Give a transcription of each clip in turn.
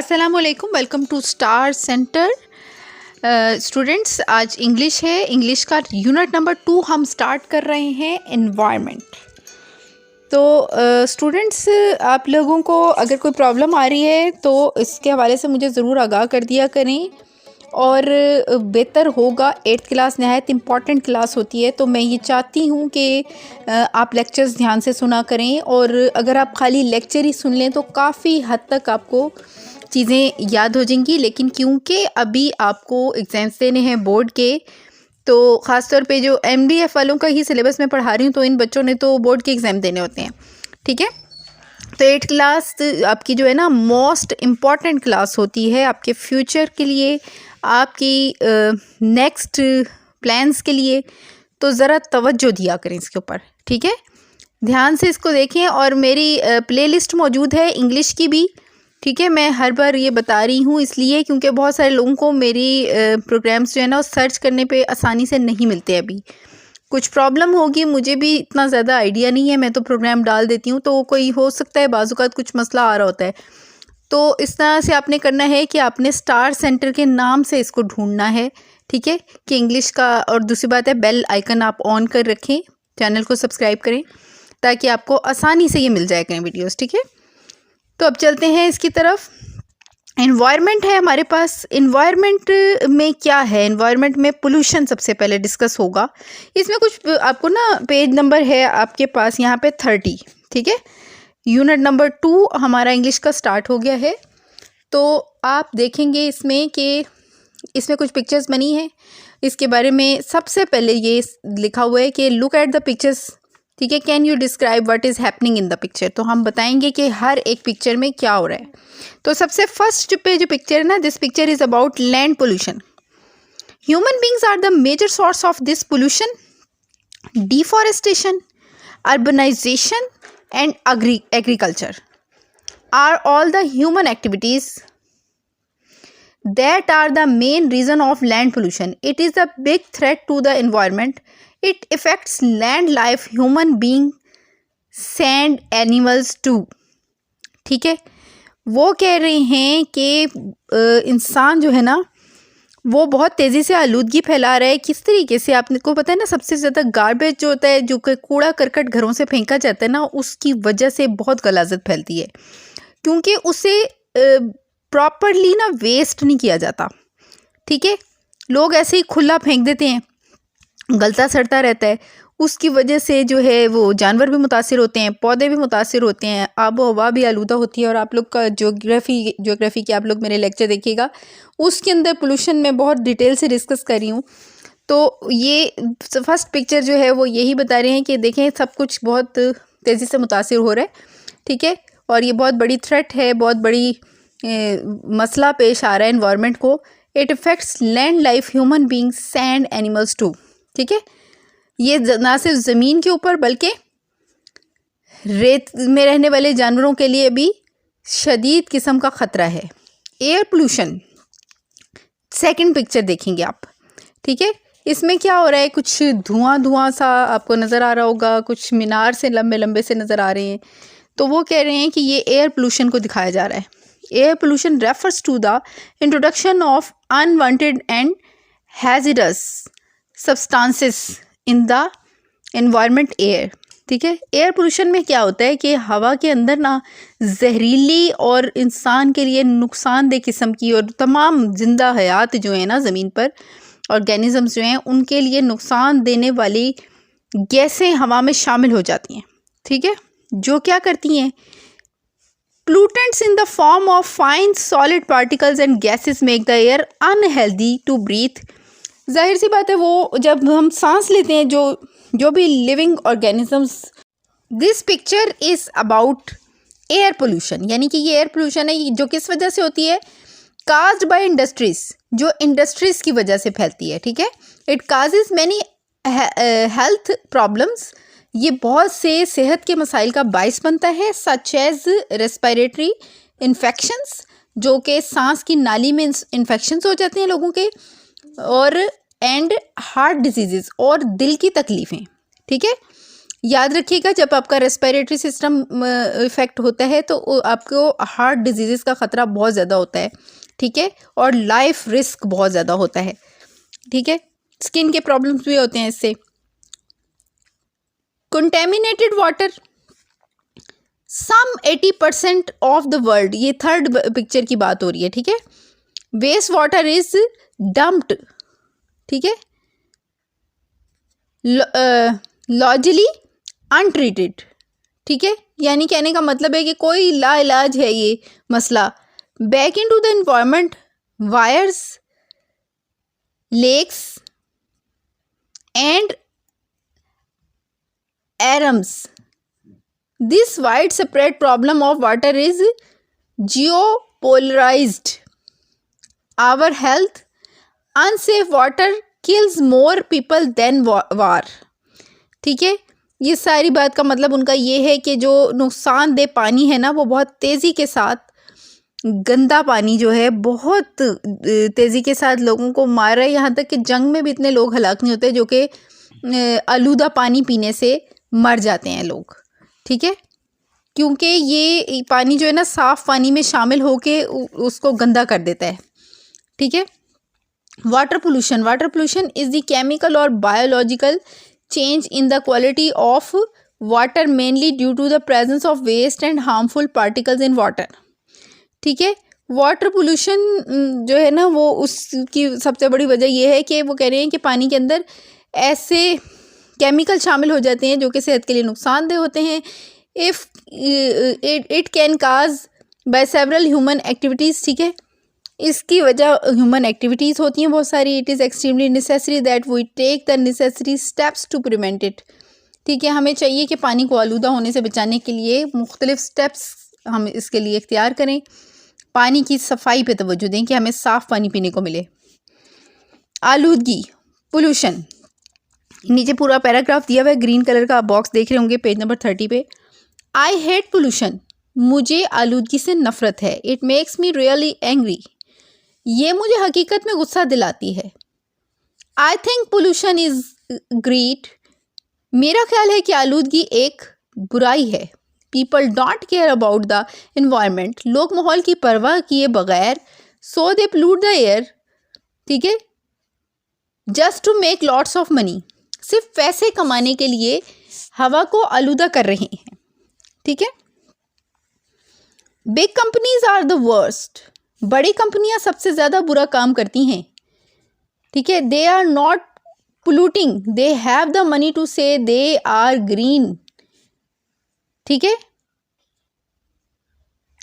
अस्सलामुअलैकुम, welcome to star centre. Students, आज English है। इंग्लिश का यूनिट नंबर 2 हम स्टार्ट कर रहे हैं, एनवायरनमेंट। तो स्टूडेंट्स, आप लोगों को अगर कोई प्रॉब्लम आ रही है तो इसके हवाले से मुझे ज़रूर आगाह कर दिया करें, और बेहतर होगा। 8th क्लास नहायत इम्पॉर्टेंट क्लास होती है, तो मैं ये चाहती हूँ कि आप लेक्चर्स ध्यान से सुना करें, और अगर आप खाली लेक्चर ही सुन लें तो काफ़ी हद तक आपको चीज़ें याद हो जाएंगी। लेकिन क्योंकि अभी आपको एग्ज़ाम्स देने हैं बोर्ड के, तो ख़ास तौर पे जो MDF वालों का ही सिलेबस मैं पढ़ा रही हूँ, तो इन बच्चों ने तो बोर्ड के एग्ज़ाम देने होते हैं, ठीक है। तो 8th क्लास आपकी जो है ना मोस्ट इम्पॉर्टेंट क्लास होती है आपके फ्यूचर के लिए, आपकी नेक्स्ट प्लान्स के लिए। तो ज़रा तवज्जो दिया करें इसके ऊपर, ठीक है। ध्यान से इसको देखें। और मेरी प्लेलिस्ट मौजूद है इंग्लिश की भी, ठीक है। मैं हर बार ये बता रही हूँ इसलिए क्योंकि बहुत सारे लोगों को मेरी प्रोग्राम्स जो है ना वो सर्च करने पे आसानी से नहीं मिलते। अभी कुछ प्रॉब्लम होगी, मुझे भी इतना ज़्यादा आइडिया नहीं है, मैं तो प्रोग्राम डाल देती हूँ, तो कोई हो सकता है बाज़-औक़ात कुछ मसला आ रहा होता है। तो इस तरह से आपने करना है कि आपने स्टार सेंटर के नाम से इसको ढूंढना है, ठीक है, कि इंग्लिश का। और दूसरी बात है, बेल आइकन आप ऑन कर रखें, चैनल को सब्सक्राइब करें ताकि आपको आसानी से ये मिल जाए करें वीडियोज़, ठीक है। तो अब चलते हैं इसकी तरफ। एनवायरनमेंट है हमारे पास। एनवायरनमेंट में क्या है? एनवायरनमेंट में पोल्यूशन सबसे पहले डिस्कस होगा। इसमें कुछ आपको ना पेज नंबर है आपके पास यहाँ पे 30, ठीक है। यूनिट नंबर 2 हमारा इंग्लिश का स्टार्ट हो गया है। तो आप देखेंगे इसमें कि इसमें कुछ पिक्चर्स बनी हैं। इसके बारे में सबसे पहले ये लिखा हुआ है कि लुक एट द पिक्चर्स, ठीक है। Can you describe what is happening in the picture. तो हम बताएंगे कि हर एक पिक्चर में क्या हो रहा है। तो सबसे फर्स्ट पे जो पिक्चर है ना, this picture is about land pollution. Human beings are the major source of this pollution. Deforestation, urbanisation and agriculture are all the human activities that are the main reason of land pollution. It is a big threat to the environment. It affects land life, human being, sand animals too. ठीक है। वो कह रहे हैं कि इंसान जो है ना वो बहुत तेज़ी से आलूदगी फैला रहा है। किस तरीके से? आपको पता है ना, सबसे ज़्यादा गार्बेज जो होता है, जो कूड़ा करकट घरों से फेंका जाता है ना, उसकी वजह से बहुत गलाजत फैलती है, क्योंकि उसे प्रॉपरली ना वेस्ट नहीं किया जाता, ठीक है। लोग ऐसे ही खुला फेंक देते हैं, गलता सड़ता रहता है। उसकी वजह से जो है वो जानवर भी मुतासिर होते हैं, पौधे भी मुतासिर होते हैं, आबो हवा भी आलूदा होती है। और आप लोग का ज्योग्राफी के आप लोग मेरे लेक्चर देखिएगा, उसके अंदर पोल्यूशन में बहुत डिटेल से डिस्कस कर रही हूँ। तो ये फर्स्ट पिक्चर जो है वो यही बता रहे हैं कि देखें सब कुछ बहुत तेज़ी से मुतासिर हो रहा है, ठीक है। और ये बहुत बड़ी थ्रेट है, बहुत बड़ी मसला पेश आ रहा है एनवायरनमेंट को। It effects land life, human beings, and animals too, ठीक है। ये ना सिर्फ ज़मीन के ऊपर बल्कि रेत में रहने वाले जानवरों के लिए भी शदीद किस्म का ख़तरा है। एयर पोल्यूशन, सेकंड पिक्चर देखेंगे आप, ठीक है। इसमें क्या हो रहा है? कुछ धुआं सा आपको नज़र आ रहा होगा, कुछ मीनार से लंबे लंबे से नज़र आ रहे हैं। तो वो कह रहे हैं कि ये एयर पोल्यूशन को दिखाया जा रहा है। Air pollution refers to the introduction of unwanted and hazardous substances in the environment air, ठीक है। एयर पोल्यूशन में क्या होता है कि हवा के अंदर ना जहरीली और इंसान के लिए नुकसानदेह किस्म की और तमाम जिंदा हयात जो है ना ज़मीन पर, ऑर्गेनिजम्स जो हैं, उनके लिए नुकसान देने वाली गैसें हवा में शामिल हो जाती हैं, ठीक है। जो क्या करती हैं? Pollutants in the form of fine solid particles and gases make the air unhealthy to breathe. जाहिर सी बात है, वो जब हम सांस लेते हैं, जो भी living organisms. This picture is about air pollution, यानी कि ये एयर पोल्यूशन है जो किस वजह से होती है? काज्ड बाय इंडस्ट्रीज, जो इंडस्ट्रीज की वजह से फैलती है, ठीक है। It causes many health problems, ये बहुत से सेहत के मसाइल का बाइस बनता है, सच एज रेस्पिरेटरी इन्फेक्शंस, जो कि सांस की नाली में इन्फेक्शंस हो जाते हैं लोगों के, और एंड हार्ट डिजीज़ और दिल की तकलीफ़ें, ठीक है। याद रखिएगा, जब आपका रेस्पिरेटरी सिस्टम इफेक्ट होता है तो आपको हार्ट डिजीज़ का ख़तरा बहुत ज़्यादा होता है, ठीक है, और लाइफ रिस्क बहुत ज़्यादा होता है, ठीक है। स्किन के प्रॉब्लम्स भी होते हैं इससे। Contaminated water, some 80% of the world, ये थर्ड पिक्चर की बात हो रही है, ठीक है। वेस्ट वाटर इज डम्प्ड, ठीक है, लॉजिली अनट्रीटेड, ठीक है, यानी कहने का मतलब है कि कोई लाइलाज है ये मसला, back into the environment rivers, lakes and arms. This widespread problem of water is jeopardized our health, unsafe water kills more people than war, ठीक है। ये सारी बात का मतलब उनका ये है कि जो नुकसानदेह पानी है ना, वो बहुत तेज़ी के साथ, गंदा पानी जो है बहुत तेज़ी के साथ लोगों को मार रहा है। यहाँ तक कि जंग में भी इतने लोग हलाक नहीं होते, जो कि आलूदा पानी पीने से मर जाते हैं लोग, ठीक है, क्योंकि ये पानी जो है ना साफ़ पानी में शामिल होके उसको गंदा कर देता है, ठीक है। Water pollution, water pollution is the chemical और biological change in the quality of water mainly due to the presence of waste and harmful particles in water, ठीक है। वाटर पोल्यूशन जो है ना, वो उसकी सबसे बड़ी वजह ये है कि वो कह रहे हैं कि पानी के अंदर ऐसे केमिकल शामिल हो जाते हैं जो कि सेहत के लिए नुकसानदेह होते हैं। If it can cause by several human activities, ठीक है, इसकी वजह ह्यूमन एक्टिविटीज़ होती हैं बहुत सारी। It is extremely necessary that we take the necessary steps to prevent it, ठीक है। हमें चाहिए कि पानी को आलूदा होने से बचाने के लिए मुख्तलिफ स्टेप्स हम इसके लिए इख्तियार करें। पानी की सफाई पे तवज्जो दें कि हमें साफ़ पानी पीने को मिले। आलूदगी, पोल्यूशन, नीचे पूरा पैराग्राफ दिया हुआ है, ग्रीन कलर का आप बॉक्स देख रहे होंगे पेज नंबर 30 पे। आई हेट पोल्यूशन, मुझे आलूदगी से नफ़रत है। It makes me really angry, ये मुझे हकीकत में गुस्सा दिलाती है। I think pollution is great, मेरा ख्याल है कि आलूदगी एक बुराई है। People don't care about the environment, लोग माहौल की परवाह किए बगैर so they pollute the air, ठीक है, just to make lots of money, सिर्फ पैसे कमाने के लिए हवा को आलूदा कर रहे हैं, ठीक है। Big companies are the worst, बड़ी कंपनियां सबसे ज़्यादा बुरा काम करती हैं, ठीक है। They are not polluting, they have the money to say they are green, ठीक है।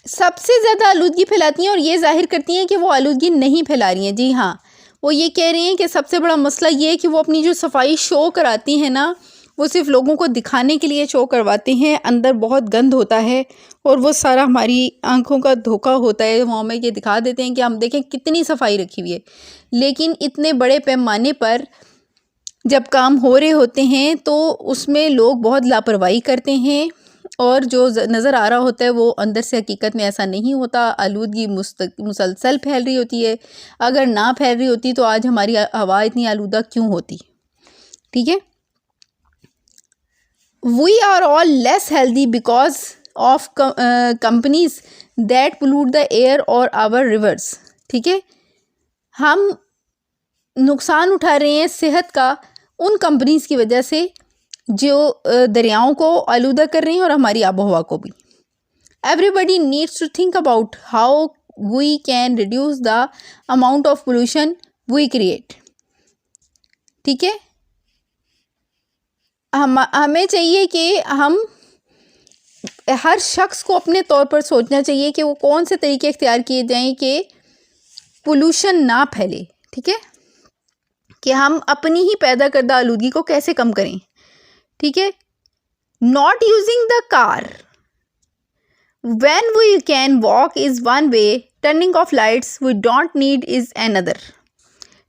सबसे ज़्यादा आलूदगी फैलाती हैं और ये जाहिर करती हैं कि वो आलूदगी नहीं फैला रही हैं। जी हाँ, वो ये कह रही हैं कि सबसे बड़ा मसला ये है कि वो अपनी जो सफाई शो कराती हैं ना, वो सिर्फ लोगों को दिखाने के लिए शो करवाते हैं। अंदर बहुत गंद होता है और वो सारा हमारी आंखों का धोखा होता है। वो हमें ये दिखा देते हैं कि हम देखें कितनी सफाई रखी हुई है, लेकिन इतने बड़े पैमाने पर जब काम हो रहे होते हैं तो उसमें लोग बहुत लापरवाही करते हैं और जो नज़र आ रहा होता है वो अंदर से हकीकत में ऐसा नहीं होता। आलूदगी मुसलसल फैल रही होती है। अगर ना फैल रही होती तो आज हमारी हवा इतनी आलूदा क्यों होती, ठीक है। We are all less healthy because of companies that pollute the air or our rivers, ठीक है। हम नुकसान उठा रहे हैं सेहत का उन कंपनीज की वजह से जो दरियाओं को आलूदा कर रही हैं और हमारी आबो हवा को भी। Everybody needs to think about how we can reduce the amount of pollution we create, ठीक है। हमें चाहिए कि हम हर शख्स को अपने तौर पर सोचना चाहिए कि वो कौन से तरीके इख्तियार किए जाएं कि पोल्यूशन ना फैले, ठीक है, कि हम अपनी ही पैदा करदा आलूदगी को कैसे कम करें, ठीक है। Not using the car when we can walk is one way, turning off lights we don't need is another,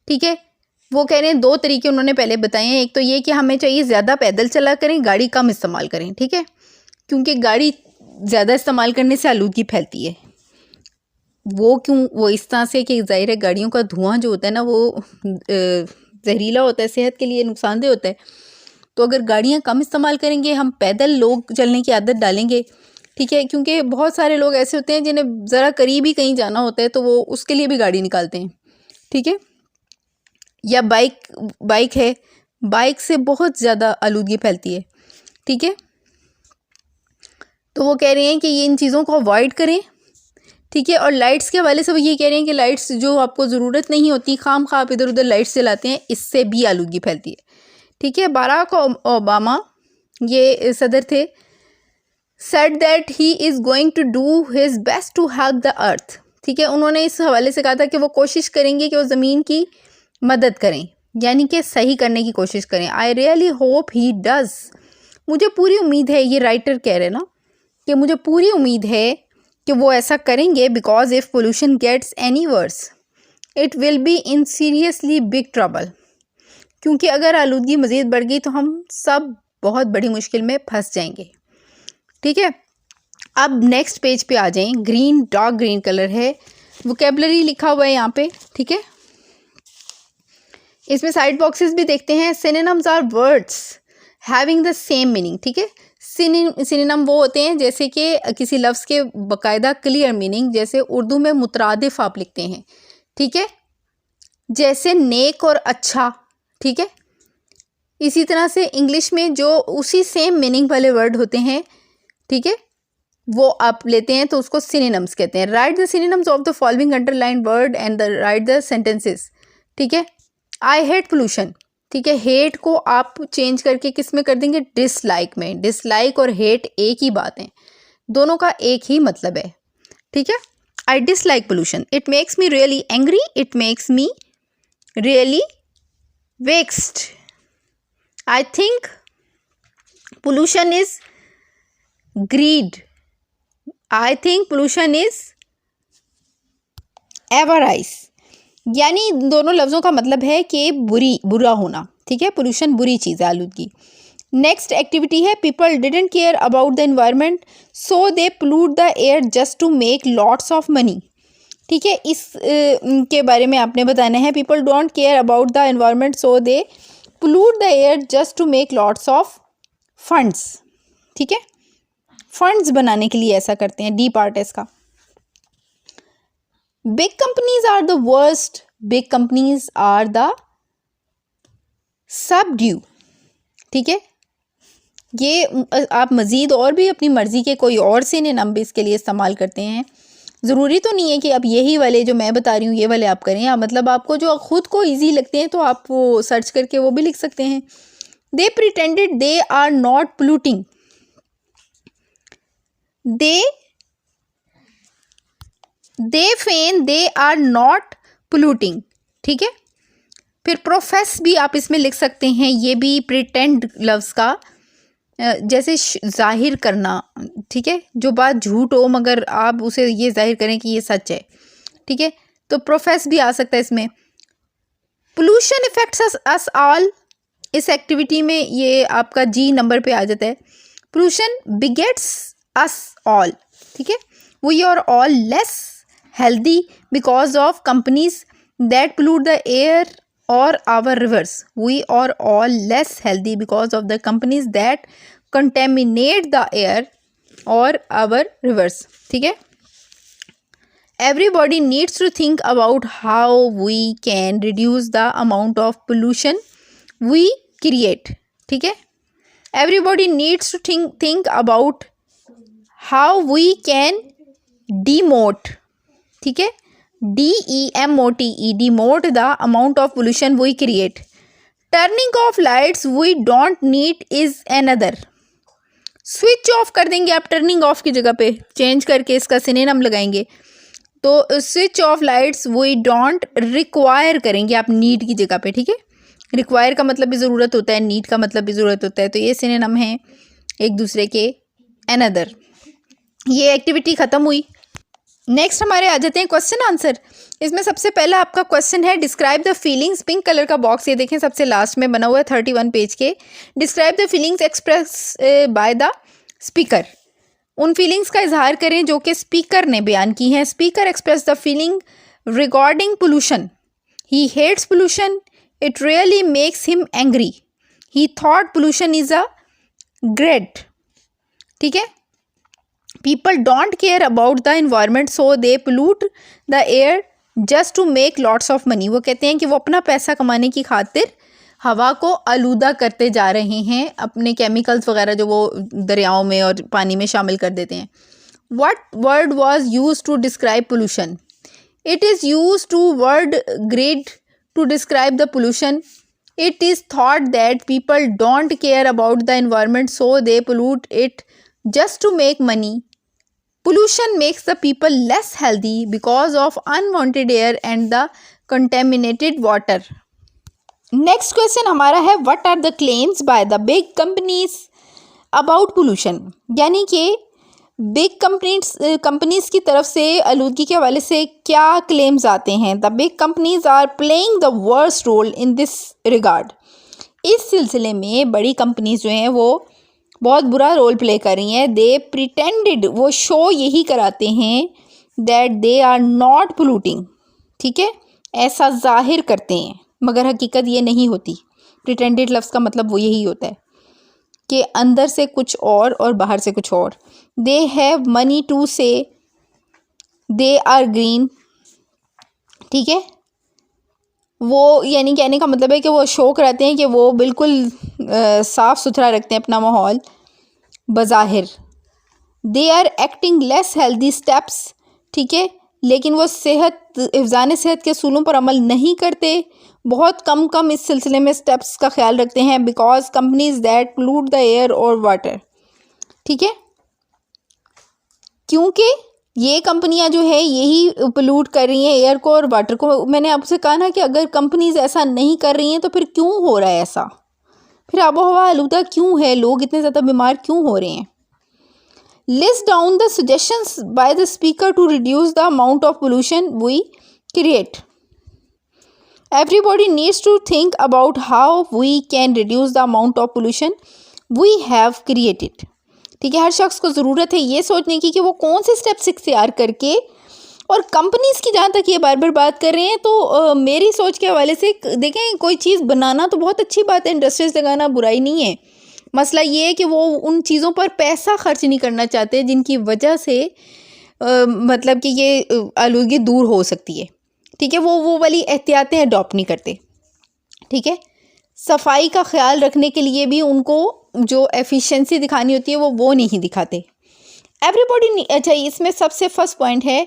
ठीक है। वो कह रहे हैं दो तरीके उन्होंने पहले बताए हैं। एक तो ये कि हमें चाहिए ज़्यादा पैदल चला करें, गाड़ी कम इस्तेमाल करें, ठीक है, क्योंकि गाड़ी ज़्यादा इस्तेमाल करने से आलूदगी फैलती है। वो क्यों, वो इस तरह से कि ज़ाहिर है गाड़ियों का धुआं जो होता है ना वो जहरीला होता है, सेहत के लिए नुकसानदेह होता है। तो अगर गाड़ियाँ कम इस्तेमाल करेंगे, हम पैदल लोग चलने की आदत डालेंगे, ठीक है, क्योंकि बहुत सारे लोग ऐसे होते हैं जिन्हें ज़रा करीब ही कहीं जाना होता है तो वो उसके लिए भी गाड़ी निकालते हैं, ठीक है। या बाइक है, बाइक से बहुत ज़्यादा आलूदगी फैलती है, ठीक है। तो वो कह रहे हैं कि ये इन चीज़ों को अवॉइड करें, ठीक है। और लाइट्स के हवाले से वो ये कह रहे हैं कि लाइट्स जो आपको ज़रूरत नहीं होती, खाम खा आप इधर उधर लाइट्स जलाते हैं, इससे भी आलूदगी फैलती है, ठीक है। बराक ओबामा, ये सदर थे, said that he is going to do his best to help the earth, ठीक है। उन्होंने इस हवाले से कहा था कि वो कोशिश करेंगे कि वो ज़मीन की मदद करें, यानी कि सही करने की कोशिश करें। I really hope he does, मुझे पूरी उम्मीद है, ये राइटर कह रहे हैं ना, कि मुझे पूरी उम्मीद है कि वो ऐसा करेंगे, because if pollution gets any worse it will be in seriously big trouble, क्योंकि अगर आलूदगी मज़ीद बढ़ गई तो हम सब बहुत बड़ी मुश्किल में फंस जाएंगे, ठीक है। अब नेक्स्ट पेज पे आ जाएं। ग्रीन, डार्क ग्रीन कलर है, वोकेबलरी लिखा हुआ है यहाँ पे, ठीक है। इसमें साइड बॉक्सेस भी देखते हैं। Synonyms are words having the same meaning, ठीक है। सिनोनिम वो होते हैं जैसे कि किसी लफ्ज़ के बाकायदा क्लियर मीनिंग, जैसे उर्दू में मुतरादिफ आप लिखते हैं, ठीक है, जैसे नेक और अच्छा, ठीक है। इसी तरह से इंग्लिश में जो उसी सेम मीनिंग वाले वर्ड होते हैं, ठीक है, वो आप लेते हैं तो उसको सिनोनिम्स कहते हैं। Right the synonyms of the following underline word and right the sentences, ठीक है। आई हेट पोल्यूशन, ठीक है। हेट को आप चेंज करके किस में कर देंगे, डिसलाइक में। डिसलाइक और हेट एक ही बात है, दोनों का एक ही मतलब है, ठीक है। I dislike pollution, it makes me really angry, it makes me really vexed. I think pollution is greed, I think pollution is avarice, यानी दोनों लफ्ज़ों का मतलब है कि बुरा होना, ठीक है। पोल्यूशन बुरी चीज़ है, आलूदगी। नेक्स्ट एक्टिविटी है, people didn't care about the environment so they pollute the air just to make lots of money, ठीक है। इस के बारे में आपने बताना है। People don't care about the environment so they pollute the air just to make lots of funds, ठीक है। फंड्स बनाने के लिए ऐसा करते हैं, डी पार्ट है इसका। Big companies are the worst, big companies are the subdue, ठीक है। ये आप मज़ीद और भी अपनी मर्ज़ी के कोई और सिनोनिम भी इसके लिए इस्तेमाल करते हैं। ज़रूरी तो नहीं है कि अब यही वाले जो मैं बता रही हूँ ये वाले आप करें, या मतलब आपको जो ख़ुद को ईजी लगते हैं तो आप वो सर्च करके वो भी लिख सकते हैं। They pretended they are not polluting, they feign they are not polluting, ठीक है। फिर प्रोफेस भी आप इसमें लिख सकते हैं, ये भी प्रिटेंड लफ्ज़ का जैसे जाहिर करना, ठीक है, जो बात झूठ हो मगर आप उसे ये जाहिर करें कि ये सच है, ठीक है, तो प्रोफेस भी आ सकता है इसमें। पोल्यूशन इफेक्ट्स अस ऑल, इस एक्टिविटी में ये आपका जी नंबर पे आ जाता है। पोल्यूशन बिगेट्स अस ऑल, ठीक है, we are all less healthy because of companies that pollute the air or our rivers. We are all less healthy because of the companies that contaminate the air or our rivers, ठीक है। Everybody needs to think about how we can reduce the amount of pollution we create, ठीक है। Everybody needs to think about how we can demote, ठीक है, DEMOTE, demote the amount of pollution we create. Turning off lights we don't need is another. Switch off कर देंगे आप, turning of की जगह पे चेंज करके इसका सिनोनिम लगाएंगे तो switch off lights we don't require करेंगे आप नीड की जगह पे, ठीक है। रिक्वायर का मतलब भी ज़रूरत होता है, नीड का मतलब भी ज़रूरत होता है, तो ये सिनोनिम है एक दूसरे के, अनदर। ये एक्टिविटी ख़त्म हुई। नेक्स्ट हमारे आ जाते हैं क्वेश्चन आंसर। इसमें सबसे पहला आपका क्वेश्चन है, describe the feelings, pink colour का बॉक्स ये देखें सबसे लास्ट में बना हुआ है 31 पेज के। Describe the feelings express bye the speaker, उन फीलिंग्स का इजहार करें जो कि स्पीकर ने बयान की हैं। Speaker express the feeling regarding pollution, he hates pollution, it really makes him angry, he thought pollution is a great, ठीक है। People don't care about the environment so they pollute the air just to make lots of money. वो कहते हैं कि वो अपना पैसा कमाने की खातिर हवा को आलूदा करते जा रहे हैं, अपने केमिकल्स वगैरह जो वो दरियाओं में और पानी में शामिल कर देते हैं। What word was used to describe pollution? It is used to word greed to describe the pollution. It is thought that people don't care about the environment so they pollute it just to make money. Pollution makes the people less healthy because of unwanted air and the contaminated water. Next question हमारा है what are the claims by the big companies about pollution? यानी कि big companies की तरफ से आलूदगी के हवाले से क्या क्लेम्स आते हैं। The big companies are playing the worst role in this regard. इस सिलसिले में बड़ी कंपनीज जो हैं वो बहुत बुरा रोल प्ले कर रही हैं। दे प्रिटेंडेड, वो शो यही कराते हैं that they are not polluting, ठीक है, ऐसा जाहिर करते हैं, मगर हकीकत ये नहीं होती। प्रिटेंडेड लफ्ज़ का मतलब वो यही होता है कि अंदर से कुछ और बाहर से कुछ और। They have money to say they are green, ठीक है, वो यानी कहने का मतलब है कि वो शो कराते हैं कि वो बिल्कुल साफ़ सुथरा रखते हैं अपना माहौल बज़ाहिर। They are acting less healthy steps, ठीक है, लेकिन वो हिफ़्ज़ान सेहत के असूलों पर अमल नहीं करते, बहुत कम इस सिलसिले में स्टेप्स का ख्याल रखते हैं। Because companies that pollute the air और वाटर, ठीक है, क्योंकि ये कंपनियां जो है यही पोल्यूट कर रही हैं एयर को और वाटर को। मैंने आपसे कहा ना कि अगर कंपनीज ऐसा नहीं कर रही हैं तो फिर क्यों हो रहा है ऐसा, फिर आबोहवा आलूदा क्यों है, लोग इतने ज़्यादा बीमार क्यों हो रहे हैं। List down the suggestions by the speaker to reduce the amount of pollution we create. Everybody needs to think about how we can reduce the amount of pollution we have created. ठीक है, हर शख्स को ज़रूरत है ये सोचने की कि वो कौन से स्टेप्स इख्तियार करके, और कंपनीज़ की जहाँ तक ये बार बार बात कर रहे हैं तो मेरी सोच के हवाले से देखें, कोई चीज़ बनाना तो बहुत अच्छी बात है, इंडस्ट्रीज लगाना बुराई नहीं है। मसला ये है कि वो उन चीज़ों पर पैसा खर्च नहीं करना चाहते जिनकी वजह से मतलब कि ये आलूदगी दूर हो सकती है, ठीक है, वो वाली एहतियातें अडॉप्ट नहीं करते, ठीक है। सफाई का ख्याल रखने के लिए भी उनको जो एफिशिएंसी दिखानी होती है वो नहीं दिखाते। एवरीबॉडी, अच्छा इसमें सबसे फर्स्ट पॉइंट है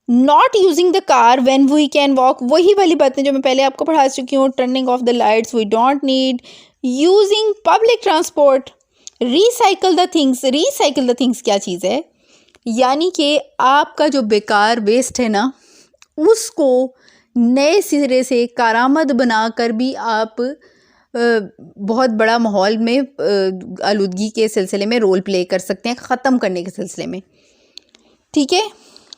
not using the car when we can walk. वही वाली बातें जो मैं पहले आपको पढ़ा चुकी हूँ, turning off the lights we don't need, using public transport, recycle the things. Recycle the things क्या चीज़ है, यानी कि आपका जो बेकार वेस्ट है ना उसको नए सिरे से कारामद बनाकर भी आप बहुत बड़ा माहौल में आलूदगी के सिलसिले में रोल प्ले कर सकते हैं, ख़त्म करने के सिलसिले में, ठीक है।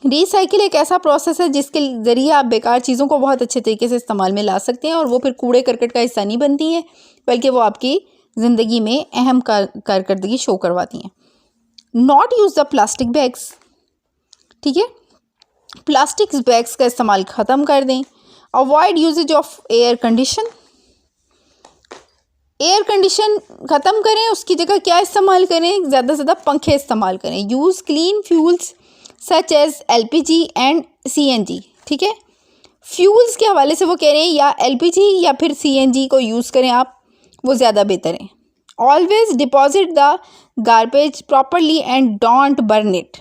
रिसाइकिल एक ऐसा प्रोसेस है जिसके ज़रिए आप बेकार चीज़ों को बहुत अच्छे तरीके से इस्तेमाल में ला सकते हैं और वो फिर कूड़े करकट का हिस्सा नहीं बनती हैं, बल्कि वो आपकी ज़िंदगी में अहम कारकर्दगी शो करवाती हैं। Not use the plastic bags, ठीक है, प्लास्टिक बैग्स का इस्तेमाल ख़त्म कर दें। Avoid usages of air condition, air condition ख़त्म करें, उसकी जगह क्या इस्तेमाल करें, ज़्यादा से ज़्यादा पंखे इस्तेमाल करें। Use clean fuels such as LPG and CNG, ठीक है, फ्यूल्स के हवाले से वो कह रहे हैं या LPG या फिर CNG को यूज़ करें आप, वो ज़्यादा बेहतर है। Always deposit the garbage properly and don't burn it.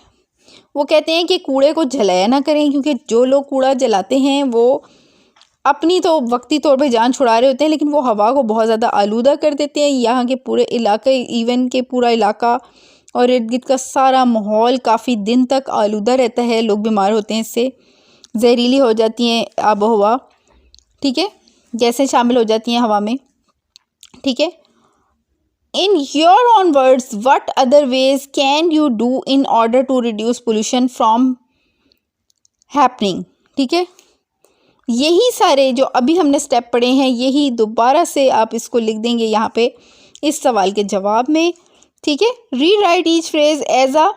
वो कहते हैं कि कूड़े को जलाया ना करें, क्योंकि जो लोग कूड़ा जलाते हैं वो अपनी तो वक्ती तौर पे जान छुड़ा रहे होते हैं, लेकिन वो हवा को बहुत ज़्यादा आलूदा कर देते हैं। यहाँ के पूरे इलाके, इवन के पूरा इलाका और इर्द गिर्द का सारा माहौल काफ़ी दिन तक आलूदा रहता है, लोग बीमार होते हैं, इससे जहरीली हो जाती हैं आबो हवा, ठीक है, गैसें शामिल हो जाती हैं हवा में, ठीक है। In your own words, what other ways can you do in order to reduce pollution from happening? ठीक है, यही सारे जो अभी हमने स्टेप पढ़े हैं यही दोबारा से आप इसको लिख देंगे यहाँ पे इस सवाल के जवाब में, ठीक है। Rewrite each phrase as a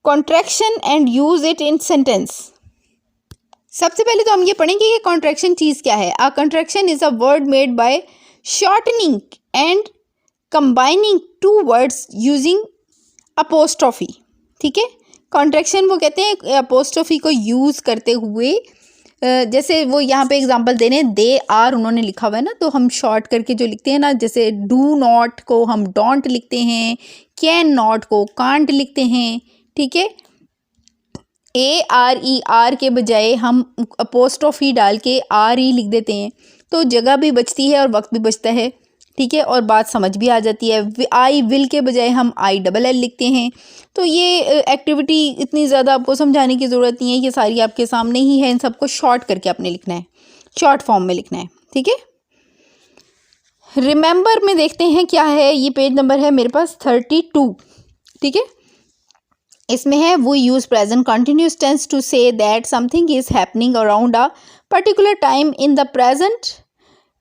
contraction and use it in sentence. सबसे पहले तो हम ये पढ़ेंगे कि कॉन्ट्रैक्शन चीज़ क्या है। A contraction is a word made by shortening and combining two words using apostrophe. ठीक है, कॉन्ट्रैक्शन वो कहते हैं अपोस्ट्रोफी को यूज़ करते हुए, जैसे वो यहाँ पे एग्जांपल दे रहे हैं, दे आर उन्होंने लिखा हुआ है ना, तो हम शॉर्ट करके जो लिखते हैं ना, जैसे डू नॉट को हम डोंट लिखते हैं, कैन नॉट को कांट लिखते हैं। ठीक है, ARER के बजाय हम अपोस्ट्रोफी डाल के RE लिख देते हैं, तो जगह भी बचती है और वक्त भी बचता है। ठीक है, और बात समझ भी आ जाती है। आई विल के बजाय हम ILL लिखते हैं। तो ये एक्टिविटी इतनी ज़्यादा आपको समझाने की ज़रूरत नहीं है, ये सारी आपके सामने ही है। इन सबको शॉर्ट करके आपने लिखना है, शॉर्ट फॉर्म में लिखना है। ठीक है, रिमेंबर में देखते हैं क्या है। ये पेज नंबर है मेरे पास 32। ठीक है, इसमें है we use present continuous tense to say that something is happening around a particular time in the present.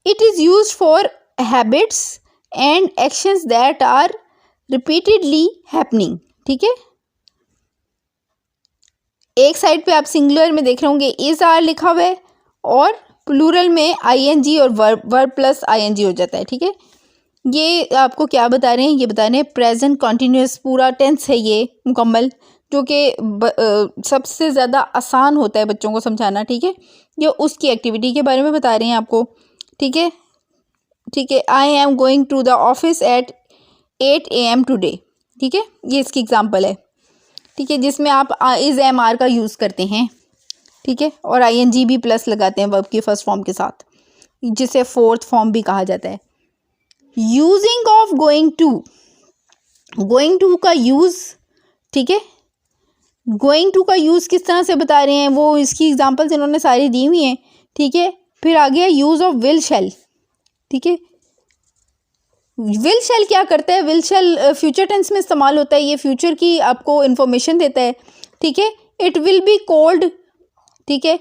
It is used for habits and actions that are repeatedly happening. ठीक है, एक side पे आप सिंगुलर में देख रहे होंगे is are लिखा हुआ है, और प्लूरल में ING और वर्ब प्लस ING हो जाता है। ठीक है, ये आपको क्या बता रहे हैं, ये बता रहे हैं प्रेजेंट कॉन्टिन्यूस पूरा टेंस है ये मुकम्मल, जो कि सबसे ज़्यादा आसान होता है बच्चों को समझाना। ठीक है, ये उसकी एक्टिविटी के बारे में बता रहे हैं आपको। ठीक है, ठीक है, I am going to the office at 8 AM today. ठीक है, ये इसकी एग्जांपल है। ठीक है, जिसमें आप इज MR का यूज़ करते हैं। ठीक है, और ING भी प्लस लगाते हैं वर्ब की फर्स्ट फॉर्म के साथ, जिसे फोर्थ फॉर्म भी कहा जाता है। यूजिंग ऑफ गोइंग टू का यूज़। ठीक है, गोइंग टू का यूज़ किस तरह से बता रहे हैं, वो इसकी एग्जांपल्स इन्होंने सारी दी हुई हैं। ठीक है, फिर आ गया यूज़ ऑफ विल शैल। ठीक है, विल शैल क्या करता है, विल शैल फ्यूचर टेंस में इस्तेमाल होता है, ये फ्यूचर की आपको इन्फॉर्मेशन देता है। ठीक है, इट विल बी कोल्ड। ठीक है,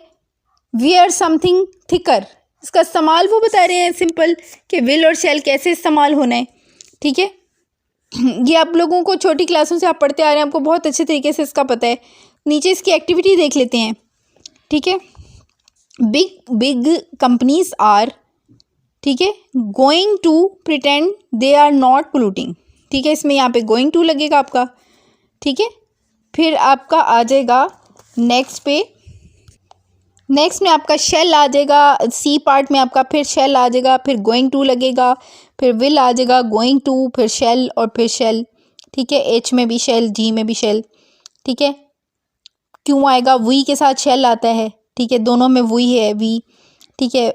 वियर समथिंग थिकर, इसका इस्तेमाल वो बता रहे हैं सिंपल कि विल और शैल कैसे इस्तेमाल होना है। ठीक है, ये आप लोगों को छोटी क्लासों से आप पढ़ते आ रहे हैं, आपको बहुत अच्छे तरीके से इसका पता है। नीचे इसकी एक्टिविटी देख लेते हैं। ठीक है, बिग कंपनीज आर, ठीक है, going to pretend they are not polluting. ठीक है, इसमें यहाँ पे गोइंग टू लगेगा आपका। ठीक है, फिर आपका आ जाएगा नेक्स्ट पे, नेक्स्ट में आपका शेल आ जाएगा, सी पार्ट में आपका फिर शेल आ जाएगा, फिर गोइंग टू लगेगा, फिर विल आ जाएगा, गोइंग टू, फिर शेल और फिर शेल। ठीक है, H में भी शेल, G में भी शेल। ठीक है, क्यों आएगा, वी के साथ शेल आता है। ठीक है, दोनों में वी है, वी। ठीक है,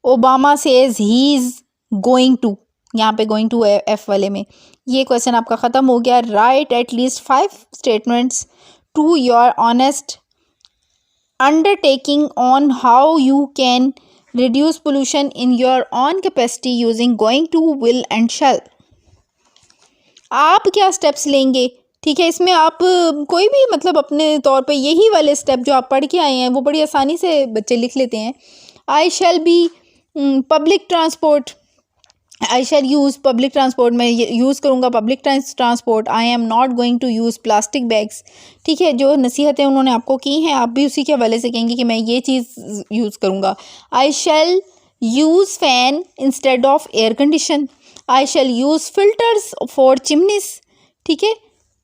Obama says he is going to, यहाँ पे गोइंग टू है F वाले में। ये क्वेश्चन आपका ख़त्म हो गया। Write at least 5 statements to your honest undertaking on how you can reduce pollution in your own capacity using going to, will and shall। आप क्या स्टेप्स लेंगे। ठीक है, इसमें आप कोई भी मतलब अपने तौर पे यही वाले स्टेप जो आप पढ़ के आए हैं वो बड़ी आसानी से बच्चे लिख लेते हैं। I shall be public transport, I shall use public transport, मैं यूज़ करूँगा public transport. I am not going to use plastic bags. ठीक है, जो नसीहतें उन्होंने आपको की हैं आप भी उसी के हवाले से कहेंगे कि मैं ये चीज़ यूज़ करूँगा। I shall use fan instead of air condition. I shall use filters for chimneys. ठीक है,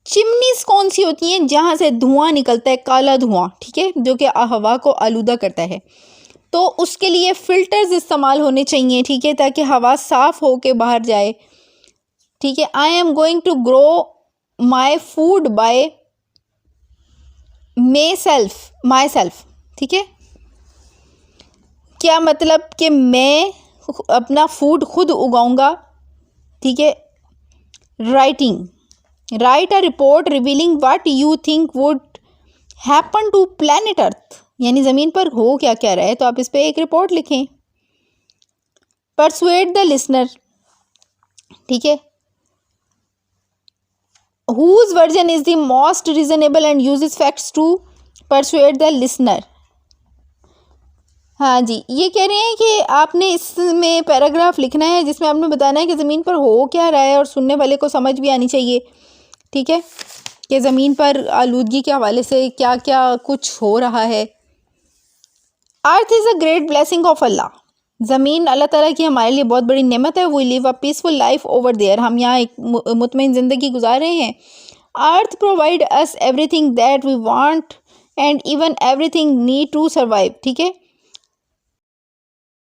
चिमनीस कौन सी होती हैं, जहाँ से धुआं निकलता है, काला धुआं। ठीक है, जो कि हवा को आलूदा करता है, तो उसके लिए फ़िल्टर्स इस्तेमाल होने चाहिए। ठीक है, ताकि हवा साफ़ हो के बाहर जाए। ठीक है, I am going to grow my food by myself. ठीक है, क्या मतलब कि मैं अपना फूड खुद उगाऊंगा। ठीक है, write a report revealing what you think would happen to planet earth, यानी ज़मीन पर हो क्या क्या रहा है, तो आप इस पर एक रिपोर्ट लिखें। Persuade the listener. ठीक है, whose version is the most reasonable and uses facts to persuade the listener। हाँ जी, ये कह रहे हैं कि आपने इसमें पैराग्राफ लिखना है जिसमें आपने बताना है कि ज़मीन पर हो क्या रहा है और सुनने वाले को समझ भी आनी चाहिए। ठीक है, कि ज़मीन पर आलूदगी के हवाले से क्या क्या कुछ हो रहा है। Earth is a great blessing of Allah. ज़मीन अल्लाह ताला की हमारे लिए बहुत बड़ी नेमत है। We live a peaceful life over there, हम यहाँ एक मुतमईन ज़िंदगी गुजार रहे हैं। Earth provide us everything that we want and even everything need to survive, ठीक है।